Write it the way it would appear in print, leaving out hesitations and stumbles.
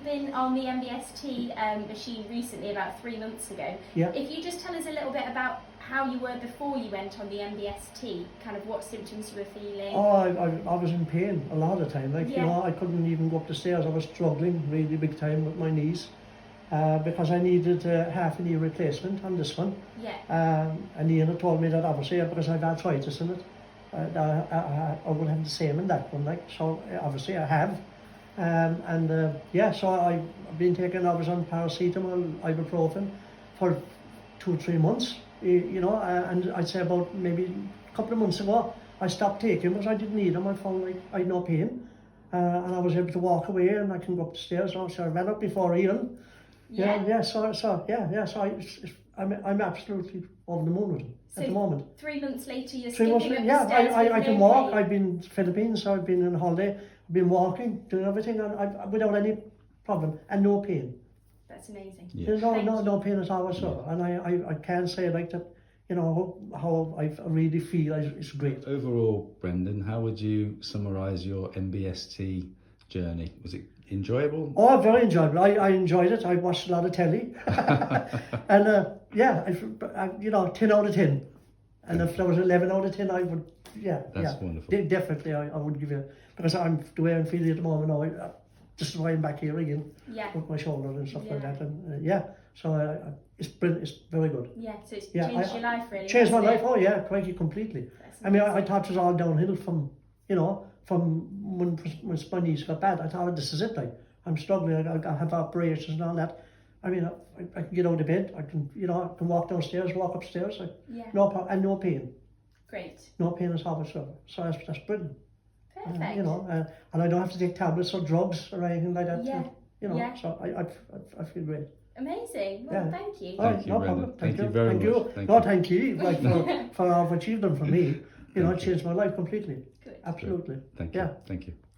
been on the MBST machine recently, about 3 months ago. Yeah. If you just tell us a little bit about how you were before you went on the MBST, kind of what symptoms you were feeling. Oh, I was in pain a lot of the time. Like, Yeah. you know, I couldn't even go up the stairs. I was struggling really big time with my knees because I needed half a knee replacement on this one. Yeah. And Ian had told me that obviously because I've arthritis in it, I would have the same in that one. Like, so obviously I have. Yeah, so I've been taking, I was on paracetamol, ibuprofen for 2 or 3 months, you know, and I'd say about maybe a couple of months ago, I stopped taking because I didn't need them. I found like I had no pain, and I was able to walk away and I can go up the stairs. So I ran up before Ian. Yeah. So I'm absolutely over the moon with it at the moment. 3 months later, you're 3 months skipping later, up the stairs with I can no walk. pain. I've been to Philippines, so I've been on holiday. I've been walking, doing everything, and without any problem and no pain. That's amazing. Yeah. There's Thank no pain at all whatsoever. And I can say like that, you know, how I really feel it's great. Overall, Brendan, how would you summarise your MBST journey? Was it enjoyable? Oh, very enjoyable. I enjoyed it. I watched a lot of telly. And yeah, you know, 10 out of 10. And if there was 11 out of 10, I would, That's wonderful. Definitely, I would give you, because the way I'm feeling at the moment now, just why I'm back here again, Yeah. with my shoulder and stuff like Yeah. that. And so it's brilliant, it's very good. Yeah, so it's Yeah, changed your life really. Changed my hasn't life, it? oh yeah, quite completely. That's I mean, I amazing. thought it was all downhill from, you know, from when my knees got bad. I thought, this is it, like, I'm struggling, I have operations and all that. I mean, I can get out of bed, I can, you know, I can walk downstairs, walk upstairs, like, Yeah. and no pain. Great. No pain at all whatsoever. So that's brilliant. Perfect. You know, and I don't have to take tablets or drugs or anything like that. Yeah. You know, Yeah. so I feel great. Amazing. Well, Yeah. thank you. All right, Thank you, no Brendan. problem. Thank you very much. Thank No, you. thank you, like for what you've done for me. You know, it changed my life completely. Good. Absolutely. Thank you. Yeah. Thank you.